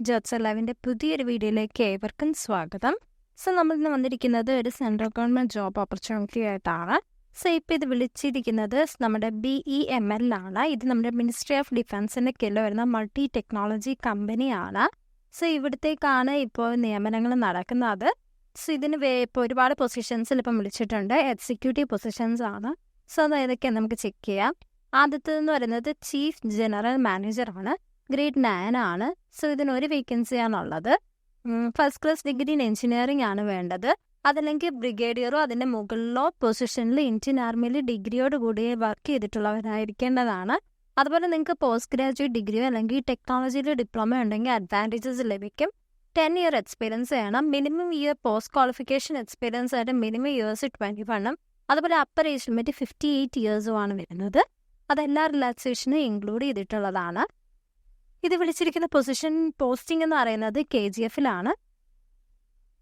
Jobs ലൈവിൻ്റെ പുതിയൊരു വീഡിയോയിലേക്ക് ഏവർക്കും സ്വാഗതം. നമ്മൾ ഇന്ന് വന്നിരിക്കുന്നത് ഒരു സെൻട്രൽ ഗവൺമെൻറ് ജോബ് ഓപ്പർച്യൂണിറ്റി ആയിട്ടാണ്. ഇപ്പോൾ ഇത് വിളിച്ചിരിക്കുന്നത് നമ്മുടെ BEML ആണ്. ഇത് നമ്മുടെ മിനിസ്ട്രി ഓഫ് ഡിഫൻസിൻ്റെ കീഴിൽ വരുന്ന മൾട്ടി ടെക്നോളജി കമ്പനിയാണ്. ഇവിടത്തേക്കാണ് ഇപ്പോൾ നിയമനങ്ങൾ നടക്കുന്നത്. ഇതിന് ഇപ്പോൾ ഒരുപാട് പൊസിഷൻസിൽ ഇപ്പം വിളിച്ചിട്ടുണ്ട്. എക്സിക്യൂട്ടീവ് പൊസിഷൻസ് ആണ്. അത് ഏതൊക്കെയാണ് നമുക്ക് ചെക്ക് ചെയ്യാം. ആദ്യത്തേതെന്ന് പറയുന്നത് ചീഫ് ജനറൽ മാനേജറാണ്. ഗ്രേഡ് 9 ആണ്. ഇതിനൊരു വേക്കൻസിയാണുള്ളത്. First class degree in engineering ആണ് വേണ്ടത്. അതല്ലെങ്കിൽ ബ്രിഗേഡിയറോ അതിൻ്റെ മുകളിലോ പൊസിഷനിൽ ഇന്ത്യൻ ആർമിയിൽ ഡിഗ്രിയോട് കൂടി വർക്ക് ചെയ്തിട്ടുള്ളവരായിരിക്കേണ്ടതാണ്. അതുപോലെ നിങ്ങൾക്ക് പോസ്റ്റ് ഗ്രാജുവേറ്റ് ഡിഗ്രിയോ അല്ലെങ്കിൽ ടെക്നോളജിയിൽ ഡിപ്ലോമ ഉണ്ടെങ്കിൽ അഡ്വാൻറ്റേജസ് ലഭിക്കും. 10 ഇയർ എക്സ്പീരിയൻസ് വേണം. Minimum year post qualification experience ആയിട്ട് മിനിമം ഇയേഴ്സ് 21. അതുപോലെ അപ്പർ ഏജ് ലിമിറ്റ് 58 ഇയേഴ്സുമാണ് വരുന്നത്. അതെല്ലാ റിലാക്സേഷനും ഇൻക്ലൂഡ് ചെയ്തിട്ടുള്ളതാണ്. ഇത് വിളിച്ചിരിക്കുന്ന പൊസിഷൻ പോസ്റ്റിംഗ് എന്ന് പറയുന്നത് KGFലാണ്.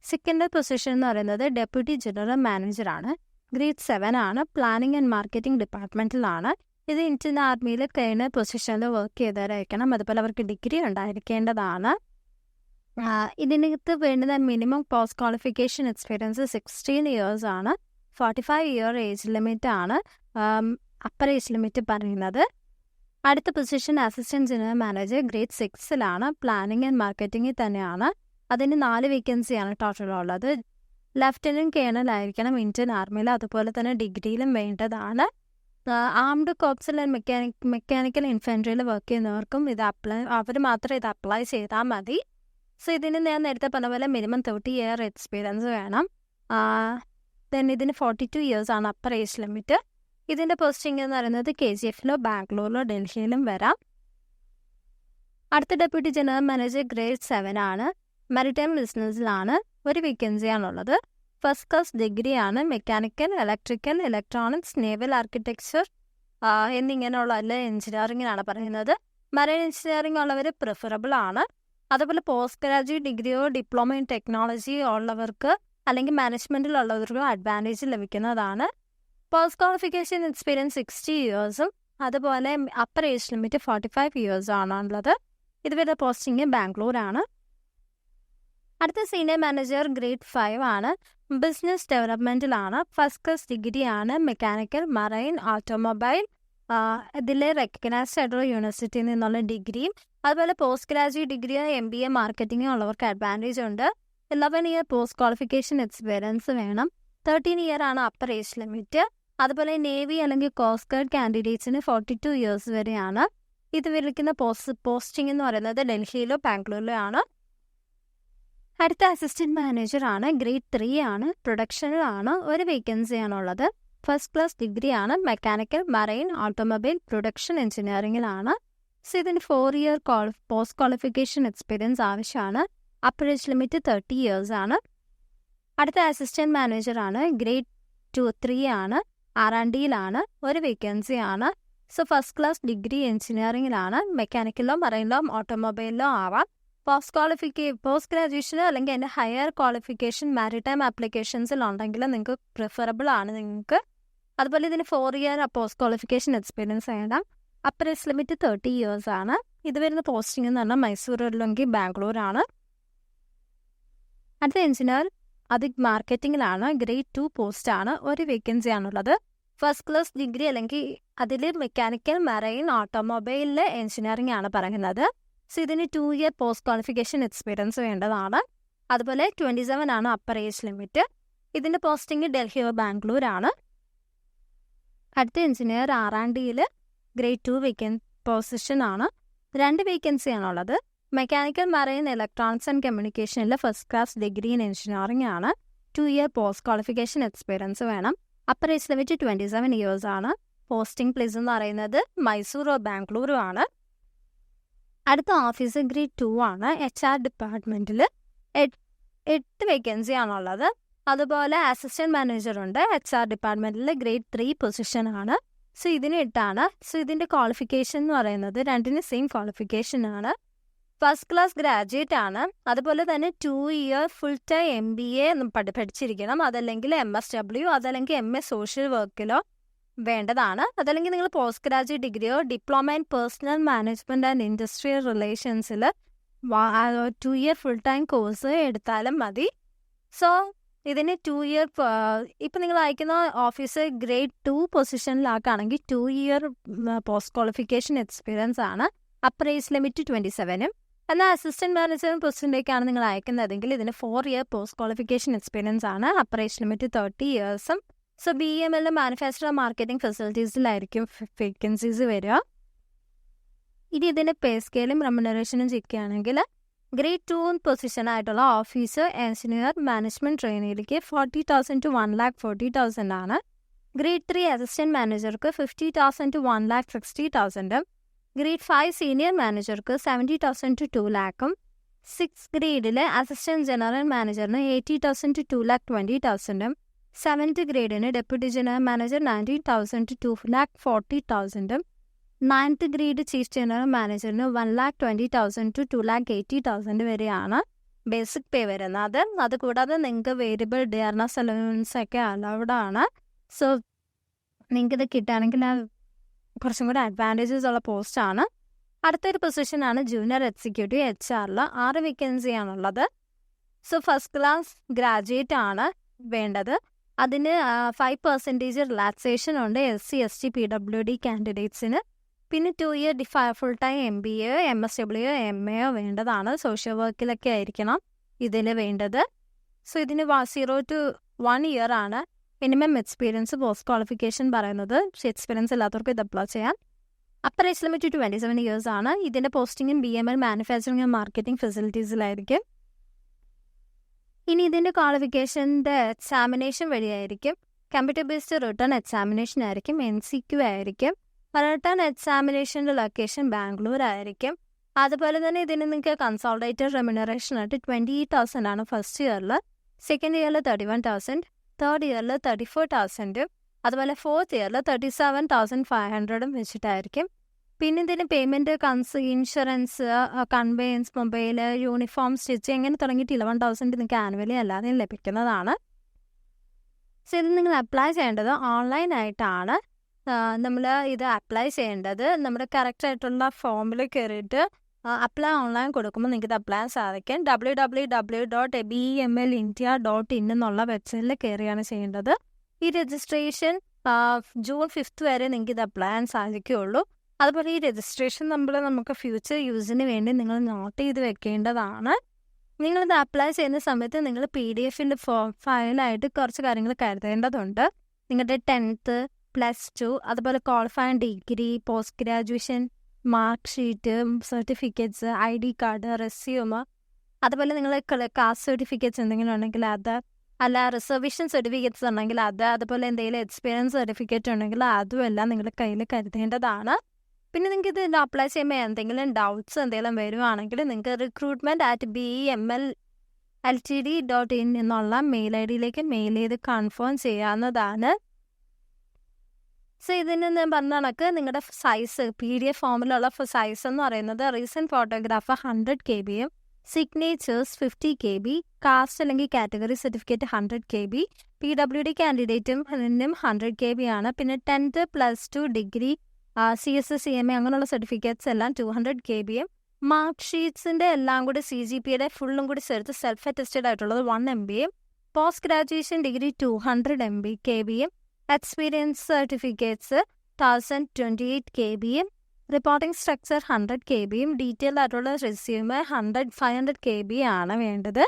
സെക്കൻഡ് പൊസിഷൻ എന്ന് പറയുന്നത് ഡെപ്യൂട്ടി ജനറൽ മാനേജറാണ്. ഗ്രേഡ് 7 ആണ്. പ്ലാനിംഗ് ആൻഡ് മാർക്കറ്റിംഗ് ഡിപ്പാർട്ട്മെൻറ്റിലാണ്. ഇത് ഇന്ത്യൻ ആർമിയിൽ കഴിഞ്ഞ പൊസിഷനിൽ വർക്ക് ചെയ്തവരായിരിക്കണം. അതുപോലെ അവർക്ക് ഡിഗ്രി ഉണ്ടായിരിക്കേണ്ടതാണ്. ഇതിനകത്ത് വേണ്ടുന്ന minimum post qualification experience 16 years ആണ്. 45 ഇയർ ഏജ് ലിമിറ്റ് ആണ് അപ്പർ ഏജ് ലിമിറ്റ് പറയുന്നത്. അടുത്ത position assistant general manager grade 6ലാണ്. പ്ലാനിംഗ് ആൻഡ് മാർക്കറ്റിംഗിൽ തന്നെയാണ്. അതിന് 4 വേക്കൻസിയാണ് ടോട്ടൽ ഉള്ളത്. ലെഫ്റ്റനന്റ് കേണൽ ആയിരിക്കണം ഇന്ത്യൻ ആർമിയിൽ. അതുപോലെ തന്നെ ഡിഗ്രിയിലും വേണ്ടതാണ്. ആംഡ് കോപ്സിൽ ആൻഡ് മെക്കാനിക്കൽ ഇൻഫൻട്രിയിൽ വർക്ക് ചെയ്യുന്നവർക്കും അവർ മാത്രം ഇത് അപ്ലൈ ചെയ്താൽ മതി. ഇതിന് ഞാൻ നേരത്തെ പറഞ്ഞ പോലെ മിനിമം 30 ഇയർ എക്സ്പീരിയൻസ് വേണം. ഇതിന് 42 ഇയേഴ്സ് ആണ് അപ്പർ ഏജ് ലിമിറ്റ്. ഇതിൻ്റെ പോസ്റ്റിംഗ് എന്ന് പറയുന്നത് KGFലോ ബാംഗ്ലൂരിലോ ഡൽഹിയിലും വരാം. അടുത്ത ഡെപ്യൂട്ടി ജനറൽ മാനേജർ ഗ്രേഡ് 7 ആണ്. മാരിടൈം ബിസിനസ്സിലാണ്. ഒരു വേക്കൻസിയാണുള്ളത്. ഫസ്റ്റ് ക്ലാസ് ഡിഗ്രിയാണ്. Mechanical, electrical, electronics, naval architecture എന്നിങ്ങനെയുള്ള എല്ലാ എഞ്ചിനീയറിംഗിനാണ് പറയുന്നത്. മറൈൻ എഞ്ചിനീയറിംഗ് ഉള്ളവർ പ്രിഫറബിൾ ആണ്. അതുപോലെ പോസ്റ്റ് ഗ്രാജുവേറ്റ് ഡിഗ്രിയോ ഡിപ്ലോമ ഇൻ ടെക്നോളജി ഉള്ളവർക്ക് അല്ലെങ്കിൽ മാനേജ്മെൻറ്റിലുള്ളവർക്കോ അഡ്വാൻറ്റേജ് ലഭിക്കുന്നതാണ്. പോസ്റ്റ് ക്വാളിഫിക്കേഷൻ എക്സ്പീരിയൻസ് 60 ഇയേഴ്സും അതുപോലെ അപ്പർ ഏജ് ലിമിറ്റ് 45 ഇയേഴ്സും ആണുള്ളത്. ഇതുവരെ പോസ്റ്റിംഗ് ബാംഗ്ലൂരാണ്. അടുത്ത സീനിയർ മാനേജർ ഗ്രേഡ് 5 ആണ്. ബിസിനസ് ഡെവലപ്മെൻറ്റിലാണ്. ഫസ്റ്റ് ക്ലാസ് ഡിഗ്രിയാണ്. മെക്കാനിക്കൽ, മറൈൻ, ഓട്ടോമൊബൈൽ ഇതിൽ റെക്കഗ്നൈസ്ഡ് ആയിട്ടുള്ള യൂണിവേഴ്സിറ്റിയിൽ നിന്നുള്ള ഡിഗ്രിയും അതുപോലെ പോസ്റ്റ് ഗ്രാജുവേറ്റ് ഡിഗ്രിയോ MBA മാർക്കറ്റിംഗോ ഉള്ളവർക്ക് അഡ്വാൻറ്റേജ് ഉണ്ട്. 11 ഇയർ പോസ്റ്റ് ക്വാളിഫിക്കേഷൻ എക്സ്പീരിയൻസ് വേണം. 13 ഇയർ ആണ് അപ്പർ ഏജ് ലിമിറ്റ്. അതുപോലെ നേവി അല്ലെങ്കിൽ കോസ്റ്റ് ഗാർഡ് കാൻഡിഡേറ്റ്സിന് 42 ഇയേഴ്സ് വരെയാണ്. ഇത് വിളിക്കുന്ന പോസ്റ്റിംഗ് എന്ന് പറയുന്നത് ഡൽഹിയിലോ ബാംഗ്ലൂരിലോ ആണ്. അടുത്ത അസിസ്റ്റന്റ് മാനേജർ ആണ്. ഗ്രേഡ് 3 ആണ്. പ്രൊഡക്ഷനിലാണ്. ഒരു വേക്കൻസിയാണുള്ളത്. ഫസ്റ്റ് ക്ലാസ് ഡിഗ്രിയാണ്. മെക്കാനിക്കൽ, മറൈൻ, ഓട്ടോമൊബൈൽ, പ്രൊഡക്ഷൻ എഞ്ചിനീയറിംഗിലാണ്. ഇതിന് 4 ഇയർ പോസ്റ്റ് ക്വാളിഫിക്കേഷൻ എക്സ്പീരിയൻസ് ആവശ്യമാണ്. അപ്പർ ഏജ് ലിമിറ്റ് 30 ഇയേഴ്സ് ആണ്. അടുത്ത അസിസ്റ്റന്റ് മാനേജറാണ്. ഗ്രേഡ് 3 ആണ്. R&Dയിലാണ്. ഒരു വേക്കൻസിയാണ്. ഫസ്റ്റ് ക്ലാസ് ഡിഗ്രി എഞ്ചിനീയറിംഗിലാണ്. മെക്കാനിക്കലോ മറൈനിലോ ഓട്ടോമൊബൈലിലോ ആവാം. പോസ്റ്റ് ഗ്രാജുവേഷനോ അല്ലെങ്കിൽ അതിൻ്റെ ഹയർ ക്വാളിഫിക്കേഷൻ മാരിടൈം ആപ്ലിക്കേഷൻസിൽ ഉണ്ടെങ്കിൽ നിങ്ങൾക്ക് പ്രിഫറബിൾ ആണ് നിങ്ങൾക്ക്. അതുപോലെ ഇതിന് 4 ഇയർ പോസ്റ്റ് ക്വാളിഫിക്കേഷൻ എക്സ്പീരിയൻസ് വേണം. അപ്പർ ഏജ് ലിമിറ്റ് 30 ഇയേഴ്സ് ആണ്. ഇത് വരുന്ന പോസ്റ്റിംഗ് എന്ന് പറഞ്ഞാൽ മൈസൂർ അല്ലെങ്കിൽ ബാംഗ്ലൂരാണ്. അടുത്ത എഞ്ചിനീയർ അത് മാർക്കറ്റിംഗിലാണ്. ഗ്രേഡ് 2 പോസ്റ്റാണ്. ഒരു വേക്കൻസിയാണുള്ളത്. ഫസ്റ്റ് ക്ലാസ് ഡിഗ്രി അല്ലെങ്കിൽ അതിൽ മെക്കാനിക്കൽ, മറൈൻ, ഓട്ടോമൊബൈലിൽ എഞ്ചിനീയറിംഗ് ആണ് പറയുന്നത്. ഇതിന് 2 ഇയർ പോസ്റ്റ് ക്വാളിഫിക്കേഷൻ എക്സ്പീരിയൻസ് വേണ്ടതാണ്. അതുപോലെ 27 ആണ് അപ്പർ ഏജ് ലിമിറ്റ്. ഇതിൻ്റെ പോസ്റ്റിംഗ് ഡൽഹിയോ ബാംഗ്ലൂരാണ്. അടുത്ത എഞ്ചിനീയർ R&Dയിൽ ഗ്രേഡ് 2 പൊസിഷൻ ആണ്. 2 വേക്കൻസിയാണുള്ളത്. മെക്കാനിക്കൽ, മറൈൻ, ഇലക്ട്രോണിക്സ് ആൻഡ് കമ്മ്യൂണിക്കേഷനിൽ first class degree in engineering ആണ്. 2 ഇയർ പോസ്റ്റ് ക്വാളിഫിക്കേഷൻ എക്സ്പീരിയൻസ് വേണം. അപ്പർ ഏജ് ലിമിറ്റ് 27 ഇയേഴ്സ് ആണ്. പോസ്റ്റിംഗ് പ്ലേസ് എന്ന് പറയുന്നത് മൈസൂറോ ബാംഗ്ലൂരോ ആണ്. അടുത്ത ഓഫീസർ ഗ്രേഡ് 2 ആണ്. HR ഡിപ്പാർട്ട്മെൻറ്റിൽ 8 വേക്കൻസിയാണുള്ളത്. അതുപോലെ അസിസ്റ്റന്റ് മാനേജറുണ്ട്. HR ഡിപ്പാർട്ട്മെൻറ്റിൽ ഗ്രേഡ് 3 പൊസിഷനാണ്. ഇതിന് 8 ആണ്. ഇതിൻ്റെ ക്വാളിഫിക്കേഷൻ എന്ന് പറയുന്നത് രണ്ടിന് സെയിം ക്വാളിഫിക്കേഷൻ ആണ്. ഫസ്റ്റ് ക്ലാസ് ഗ്രാജുവേറ്റ് ആണ്. അതുപോലെ തന്നെ 2 ഇയർ ഫുൾ ടൈം MBA പഠിച്ചിരിക്കണം. അതല്ലെങ്കിൽ MSW അതല്ലെങ്കിൽ MA സോഷ്യൽ വർക്കിലോ വേണ്ടതാണ്. അതല്ലെങ്കിൽ നിങ്ങൾ പോസ്റ്റ് ഗ്രാജുവേറ്റ് ഡിഗ്രിയോ diploma in personal management and industrial റിലേഷൻസിൽ 2 ഇയർ ഫുൾ ടൈം കോഴ്സ് എടുത്താലും മതി. സോ ഇതിന് 2 ഇയർ ഇപ്പം നിങ്ങൾ അയക്കുന്ന ഓഫീസ് ഗ്രേഡ് 2 പൊസിഷനിലാക്കുകയാണെങ്കിൽ 2 ഇയർ പോസ്റ്റ് ക്വാളിഫിക്കേഷൻ എക്സ്പീരിയൻസ് ആണ്. അപ്പർ ഏജ് ലിമിറ്റ് 27-ഉം. എന്നാൽ അസിസ്റ്റന്റ് മാനേജർ പൊസിഷനിലേക്കാണ് നിങ്ങൾ അയക്കുന്നതെങ്കിൽ ഇതിന് 4 ഇയർ പോസ്റ്റ് ക്വാളിഫിക്കേഷൻ എക്സ്പീരിയൻസ് ആണ്. അപ്പർ ഏജ് ലിമിറ്റ് 30 ഇയേഴ്സും. സോ BEML മാനുഫാക്ചർ മാർക്കറ്റിംഗ് ഫെസിലിറ്റീസിലായിരിക്കും വേക്കൻസീസ് വരിക. ഇനി ഇതിൻ്റെ പേ സ്കെയിലും റെമ്യൂണറേഷനും ചെയ്യുകയാണെങ്കിൽ ഗ്രേഡ് 2 പൊസിഷനായിട്ടുള്ള ഓഫീസർ, എഞ്ചിനീയർ, മാനേജ്മെൻറ്റ് ട്രെയിനിയിലേക്ക് 40,000 to 1,40,000 ആണ്. ഗ്രേഡ് 3 അസിസ്റ്റന്റ് മാനേജർക്ക് 50,000 to 1,60,000. ഗ്രേഡ് 5 സീനിയർ മാനേജർക്ക് 70,000 to 2,00,000. 6th ഗ്രേഡിൽ അസിസ്റ്റന്റ് ജനറൽ മാനേജറിന് 80,000 to 2,20,000. 7th ഗ്രേഡിന് deputy general manager 90,000 to 2,40,000. 9th grade chief general മാനേജറിന് 1,20,000 to 2,80,000 വരെയാണ് ബേസിക് പേ വരുന്നത്. അതുകൂടാതെ നിങ്ങൾക്ക് വേരിയബിൾ ഡിയർനസ് അലവൻസ് ഒക്കെ അലൗഡ് ആണ്. സോ നിങ്ങൾക്കിത് കിട്ടുകയാണെങ്കിൽ കുറച്ചും കൂടി അഡ്വാൻറ്റേജസ് ഉള്ള പോസ്റ്റാണ്. അടുത്തൊരു പൊസിഷനാണ് ജൂനിയർ എക്സിക്യൂട്ടീവ് HR. 6 വേക്കൻസിയാണുള്ളത്. സോ ഫസ്റ്റ് ക്ലാസ് ഗ്രാജുവേറ്റ് ആണ് വേണ്ടത്. അതിന് 5% റിലാക്സേഷൻ ഉണ്ട് SC ST PWD കാൻഡിഡേറ്റ്സിന്. പിന്നെ 2 year full time MBA, MSW, MA വേണ്ടതാണ്. സോഷ്യൽ വർക്കിലൊക്കെ ആയിരിക്കണം ഇതിൽ വേണ്ടത്. സോ ഇതിന് 0 to 1 ഇയർ ആണ് മിനിമം എക്സ്പീരിയൻസ്. പോസ്റ്റ് ക്വാളിഫിക്കേഷൻ പറയുന്നത് എക്സ്പീരിയൻസ് ഇല്ലാത്തവർക്ക് ഇത് അപ്ലൈ ചെയ്യാം. അപ്പർ ഏജ് ലിമിറ്റ് 27 ഇയേഴ്സ് ആണ്. ഇതിൻ്റെ പോസ്റ്റിംഗും BML മാനുഫാക്ചറിംഗ് ആൻഡ് മാർക്കറ്റിംഗ് ഫെസിലിറ്റീസിലായിരിക്കും. ഇനി ഇതിൻ്റെ ക്വാളിഫിക്കേഷൻ്റെ എക്സാമിനേഷൻ വഴിയായിരിക്കും. കമ്പ്യൂട്ടർ ബേസ്ഡ് റിട്ടേൺ എക്സാമിനേഷൻ ആയിരിക്കും. MCQ ആയിരിക്കും. റിട്ടേൺ എക്സാമിനേഷൻ്റെ ലൊക്കേഷൻ ബാംഗ്ലൂർ ആയിരിക്കും. അതുപോലെ തന്നെ ഇതിന് നിങ്ങൾക്ക് കൺസോൾട്ടേറ്റഡ് റെമ്യൂണറേഷൻ ആയിട്ട് 28,000 ആണ് ഫസ്റ്റ് ഇയറിൽ. സെക്കൻഡ് ഇയറിൽ 31,000. തേർഡ് ഇയറിൽ 34,000. അതുപോലെ ഫോർത്ത് ഇയറിൽ 37,500 വെച്ചിട്ടായിരിക്കും. പിന്നെ ഇതിന് payment insurance, conveyance, mobile, uniform, stitch ഇങ്ങനെ തുടങ്ങിയിട്ട് 11,000 നിങ്ങൾക്ക് ആനുവലി അല്ലാതെ ലഭിക്കുന്നതാണ്. സോ ഇത് നിങ്ങൾ അപ്ലൈ ചെയ്യേണ്ടത് ഓൺലൈനായിട്ടാണ്. നമ്മൾ ഇത് അപ്ലൈ ചെയ്യേണ്ടത് നമ്മുടെ കറക്റ്റായിട്ടുള്ള ഫോമിൽ കയറിയിട്ട് അപ്ലൈ ഓൺലൈൻ കൊടുക്കുമ്പോൾ നിങ്ങൾക്ക് ഇത് അപ്ലൈ സാധിക്കും. www.bemlindia.in എന്നുള്ള വെബ്സൈറ്റിൽ കയറിയാണ് ചെയ്യേണ്ടത്. ഈ രജിസ്ട്രേഷൻ June 5th വരെ നിങ്ങൾക്ക് ഇത് അപ്ലൈ ചെയ്യാൻ സാധിക്കുകയുള്ളൂ. അതുപോലെ ഈ രജിസ്ട്രേഷൻ നമുക്ക് ഫ്യൂച്ചർ യൂസിന് വേണ്ടി നിങ്ങൾ നോട്ട് ചെയ്ത് വെക്കേണ്ടതാണ്. നിങ്ങളിത് അപ്ലൈ ചെയ്യുന്ന സമയത്ത് നിങ്ങൾ PDF ഫയലായിട്ട് കുറച്ച് കാര്യങ്ങൾ കരുതേണ്ടതുണ്ട്. നിങ്ങളുടെ 10th, +2, അതുപോലെ qualifying degree, post graduation, mark sheet, certificates, ID card, resume, അതുപോലെ നിങ്ങൾ കാസ്റ്റ് സർട്ടിഫിക്കറ്റ്സ് എന്തെങ്കിലും ഉണ്ടെങ്കിൽ അത്, അല്ല റിസർവേഷൻ സർട്ടിഫിക്കറ്റ്സ് ഉണ്ടെങ്കിൽ അത്, അതുപോലെ എന്തെങ്കിലും എക്സ്പീരിയൻസ് സർട്ടിഫിക്കറ്റ് ഉണ്ടെങ്കിൽ അതും എല്ലാം നിങ്ങളുടെ കയ്യിൽ കരുതേണ്ടതാണ്. പിന്നെ നിങ്ങൾക്ക് ഇത് അപ്ലൈ ചെയ്യുമ്പോൾ എന്തെങ്കിലും ഡൗട്ട്സ് എന്തെങ്കിലും വരുവാണെങ്കിൽ നിങ്ങൾക്ക് recruitment@BEMLLTD.in എന്നുള്ള മെയിൽ ID-യിലേക്ക് മെയിൽ ചെയ്ത് കൺഫേം ചെയ്യാവുന്നതാണ്. സോ ഇതിന് ഞാൻ പറഞ്ഞ കണക്ക് നിങ്ങളുടെ സൈസ് PDF ഫോമിലുള്ള സൈസ് എന്ന് പറയുന്നത് recent photograph 100 KB, signatures 50 KB, caste അല്ലെങ്കിൽ കാറ്റഗറി സർട്ടിഫിക്കറ്റ് 100 KB, PWD കാൻഡിഡേറ്റും 100 KB ആണ്. പിന്നെ 10th, +2, ഡിഗ്രി, CS, CMA അങ്ങനെയുള്ള സർട്ടിഫിക്കറ്റ്സ് എല്ലാം 200 KB. മാർക്ക് ഷീറ്റ്സിൻ്റെ എല്ലാം കൂടി CGPയുടെ ഫുള്ളും കൂടി ചേർത്ത് സെൽഫ് അറ്റസ്റ്റഡ് ആയിട്ടുള്ളത് 1 MB, post graduation degree 200 KB, experience certificates 1028 KB, reporting structure 100 KB, detail ആയിട്ടുള്ള റെസ്യൂം 500 KB ആണ് വേണ്ടത്.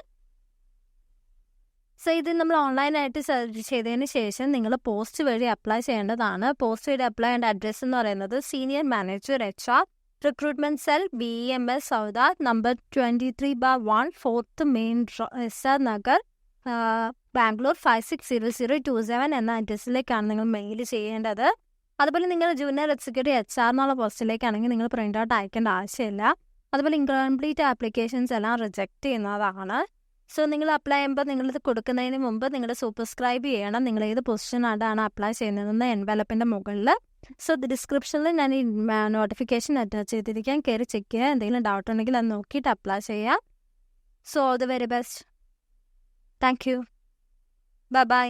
സോ ഇത് നമ്മൾ ഓൺലൈനായിട്ട് സെർച്ച് ചെയ്തതിന് ശേഷം നിങ്ങൾ പോസ്റ്റ് വഴി അപ്ലൈ ചെയ്യേണ്ടതാണ്. പോസ്റ്റ് വഴി അപ്ലൈ ചെയ്യേണ്ട അഡ്രസ്സ് എന്ന് പറയുന്നത് senior manager HR, recruitment cell, BEML Sauda, number 23/1, 4th main SR Nagar, Bangalore 560027 എന്ന അഡ്രസ്സിലേക്കാണ് നിങ്ങൾ മെയിൽ ചെയ്യേണ്ടത്. അതുപോലെ നിങ്ങൾ ജൂനിയർ എക്സിക്യൂട്ടീവ് HR എന്നുള്ള പോസ്റ്റിലേക്കാണെങ്കിൽ നിങ്ങൾ പ്രിൻ്റ് ഔട്ട് അയക്കേണ്ട ആവശ്യമില്ല. അതുപോലെ ഇൻകംപ്ലീറ്റ് ആപ്ലിക്കേഷൻസ് എല്ലാം റിജക്റ്റ് ചെയ്യുന്നതാണ്. സോ നിങ്ങൾ അപ്ലൈ ചെയ്യുമ്പോൾ നിങ്ങളിത് കൊടുക്കുന്നതിന് മുമ്പ് നിങ്ങൾ സൂപ്പർസ്ക്രൈബ് ചെയ്യണം നിങ്ങൾ ഏത് പൊസിഷനായിട്ടാണ് അപ്ലൈ ചെയ്യുന്നതെന്ന് എൻവലപ്പിൻ്റെ മുകളിൽ. സോ ഡിസ്ക്രിപ്ഷനിൽ ഞാൻ ഈ നോട്ടിഫിക്കേഷൻ അറ്റാച്ച് ചെയ്തിരിക്കാൻ, കയറി ചെക്ക് ചെയ്യുക. എന്തെങ്കിലും ഡൗട്ട് ഉണ്ടെങ്കിൽ അത് നോക്കിയിട്ട് അപ്ലൈ ചെയ്യുക. So all the very best. Thank you. By.